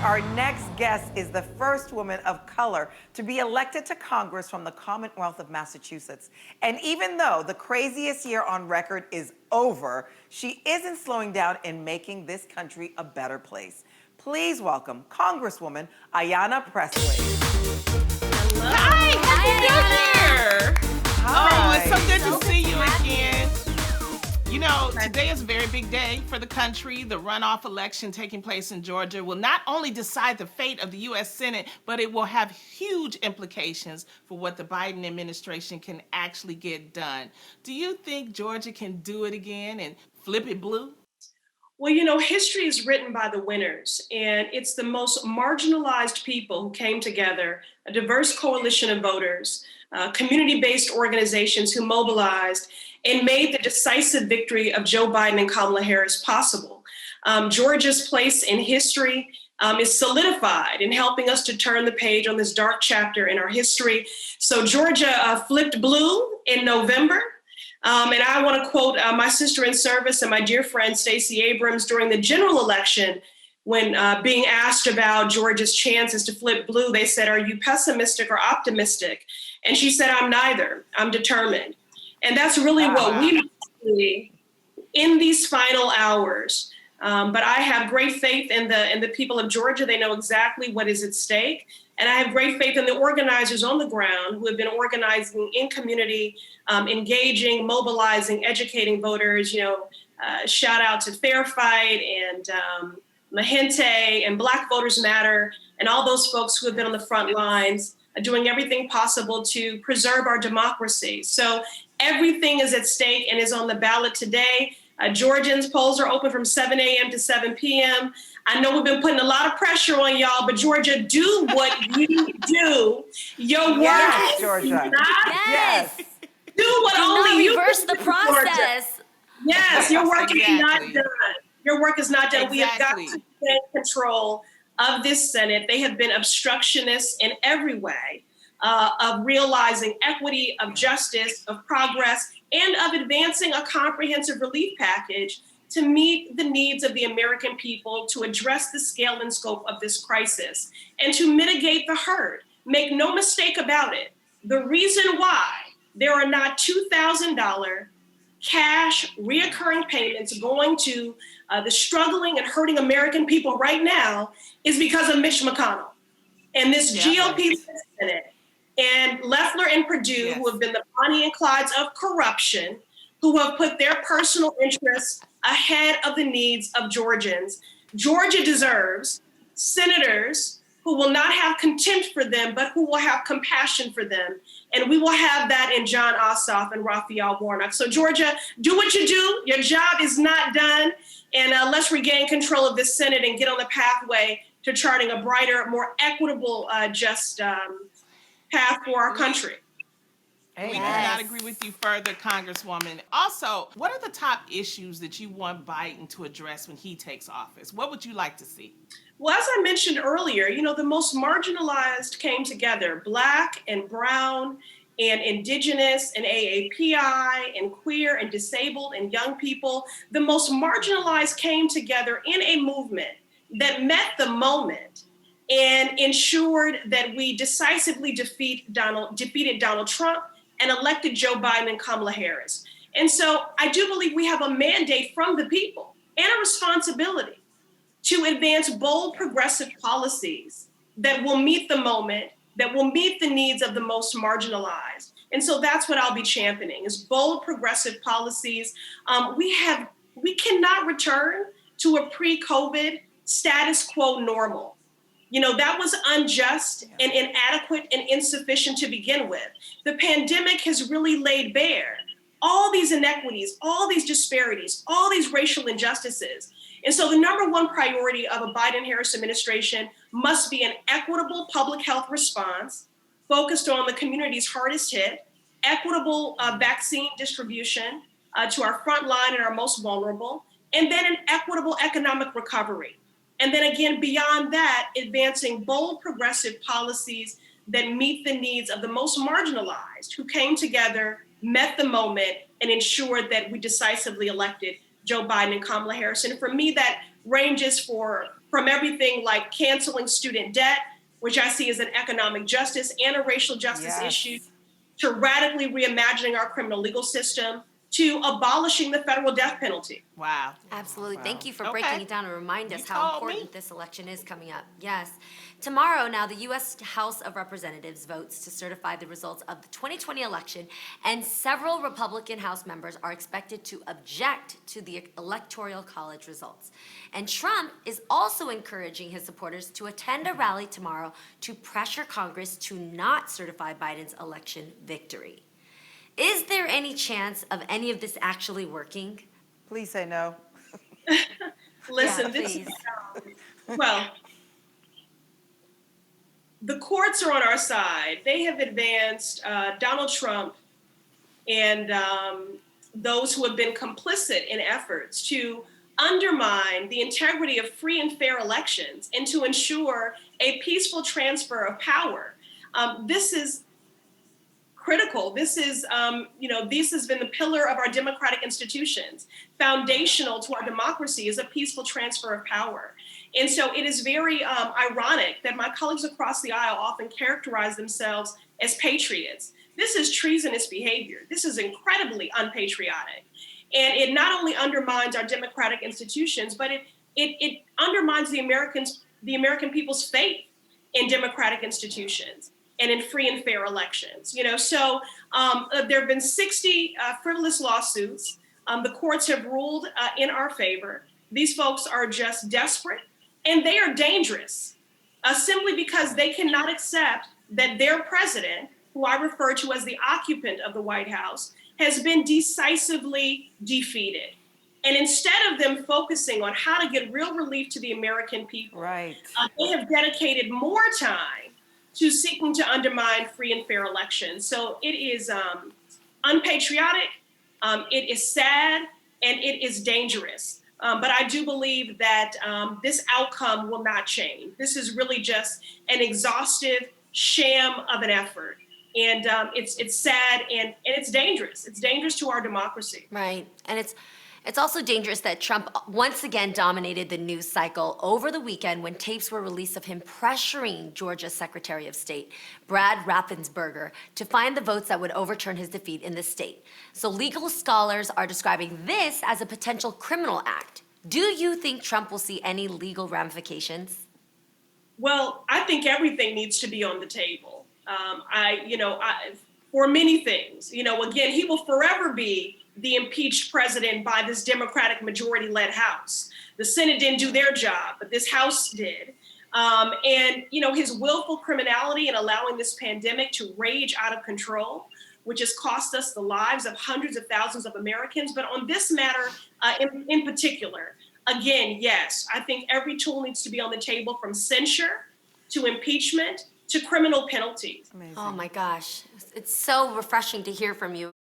Our next guest is the first woman of color to be elected to Congress from the Commonwealth of Massachusetts. And even though the craziest year on record is over, she isn't slowing down in making this country a better place. Please welcome Congresswoman Ayanna Pressley. Hello. Hi, happy New Year. Hi. Oh, it's so good to see you again. You know, today is a very big day for the country. The runoff election taking place in Georgia will not only decide the fate of the U.S. Senate, but it will have huge implications for what the Biden administration can actually get done. Do you think Georgia can do it again and flip it blue? Well, you know, history is written by the winners, and it's the most marginalized people who came together, a diverse coalition of voters, community-based organizations who mobilized and made the decisive victory of Joe Biden and Kamala Harris possible. Georgia's place in history is solidified in helping us to turn the page on this dark chapter in our history. So Georgia flipped blue in November. And I want to quote my sister in service and my dear friend Stacey Abrams during the general election when being asked about Georgia's chances to flip blue. They said, "Are you pessimistic or optimistic?" And she said, "I'm neither. I'm determined." And that's really what we see in these final hours. But I have great faith in the people of Georgia. They know exactly what is at stake. And I have great faith in the organizers on the ground who have been organizing in community, engaging, mobilizing, educating voters. You know, shout out to Fair Fight and Mahente and Black Voters Matter and all those folks who have been on the front lines, doing everything possible to preserve our democracy. So everything is at stake and is on the ballot today. Georgians, polls are open from 7 a.m. to 7 p.m. I know we've been putting a lot of pressure on y'all, but Georgia, do what you do. Your work Yes, Georgia. Yes. Do what Do only not you reverse can the do, Georgia. process. Yes, your work is not Exactly. done. Your work is not done. We have got to Exactly. take control of this Senate. They have been obstructionists in every way of realizing equity, of justice, of progress, and of advancing a comprehensive relief package to meet the needs of the American people, to address the scale and scope of this crisis, and to mitigate the hurt. Make no mistake about it. The reason why there are not $2,000 cash reoccurring payments going to the struggling and hurting American people right now is because of Mitch McConnell and this GOP Senate and Loeffler and Perdue, who have been the Bonnie and Clydes of corruption, who have put their personal interests ahead of the needs of Georgians. Georgia deserves senators who will not have contempt for them, but who will have compassion for them. And we will have that in John Ossoff and Raphael Warnock. So Georgia, do what you do. Your job is not done. And let's regain control of this Senate and get on the pathway to charting a brighter, more equitable, just path for our country. We could not agree with you further, Congresswoman. Also, what are the top issues that you want Biden to address when he takes office? What would you like to see? Well, as I mentioned earlier, you know, the most marginalized came together, Black and Brown and Indigenous and AAPI and queer and disabled and young people. The most marginalized came together in a movement that met the moment and ensured that we decisively defeated Donald Trump and elected Joe Biden and Kamala Harris. And so I do believe we have a mandate from the people and a responsibility to advance bold progressive policies that will meet the moment, that will meet the needs of the most marginalized. And so that's what I'll be championing is bold progressive policies. We cannot return to a pre-COVID status quo normal. You know, that was unjust and inadequate and insufficient to begin with. The pandemic has really laid bare all these inequities, all these disparities, all these racial injustices. And so the number one priority of a Biden-Harris administration must be an equitable public health response focused on the communities hardest hit, equitable vaccine distribution to our front line and our most vulnerable, and then an equitable economic recovery. And then again, beyond that, advancing bold progressive policies that meet the needs of the most marginalized who came together, met the moment, and ensured that we decisively elected Joe Biden and Kamala Harris. And for me, that ranges from everything like canceling student debt, which I see as an economic justice and a racial justice issue, to radically reimagining our criminal legal system, to abolishing the federal death penalty. Wow. Absolutely. Wow. Thank you for Okay. breaking it down and remind You us how told important me. this election is coming up. Yes. Tomorrow, now, the U.S. House of Representatives votes to certify the results of the 2020 election, and several Republican House members are expected to object to the Electoral College results. And Trump is also encouraging his supporters to attend a rally tomorrow to pressure Congress to not certify Biden's election victory. Is there any chance of any of this actually working? Please say no. Listen, Yeah, this please. well, the courts are on our side. They have advanced Donald Trump and those who have been complicit in efforts to undermine the integrity of free and fair elections and to ensure a peaceful transfer of power. This is critical. This is, this has been the pillar of our democratic institutions. Foundational to our democracy is a peaceful transfer of power. And so it is very ironic that my colleagues across the aisle often characterize themselves as patriots. This is treasonous behavior. This is incredibly unpatriotic. And it not only undermines our democratic institutions, but it undermines the American people's faith in democratic institutions and in free and fair elections. So there have been 60 frivolous lawsuits. The courts have ruled in our favor. These folks are just desperate, and they are dangerous simply because they cannot accept that their president, who I refer to as the occupant of the White House, has been decisively defeated. And instead of them focusing on how to get real relief to the American people, Right. They have dedicated more time to seeking to undermine free and fair elections. So it is unpatriotic, it is sad, and it is dangerous. But I do believe that this outcome will not change. This is really just an exhaustive sham of an effort. And it's sad and it's dangerous. It's dangerous to our democracy. Right. And it's also dangerous that Trump once again dominated the news cycle over the weekend when tapes were released of him pressuring Georgia's Secretary of State, Brad Raffensperger, to find the votes that would overturn his defeat in the state. So legal scholars are describing this as a potential criminal act. Do you think Trump will see any legal ramifications? Well, I think everything needs to be on the table. For many things, again, he will forever be the impeached president by this Democratic majority-led House. The Senate didn't do their job, but this House did. His willful criminality in allowing this pandemic to rage out of control, which has cost us the lives of hundreds of thousands of Americans. But on this matter in particular, again, yes, I think every tool needs to be on the table, from censure to impeachment to criminal penalties. Amazing. Oh my gosh. It's so refreshing to hear from you.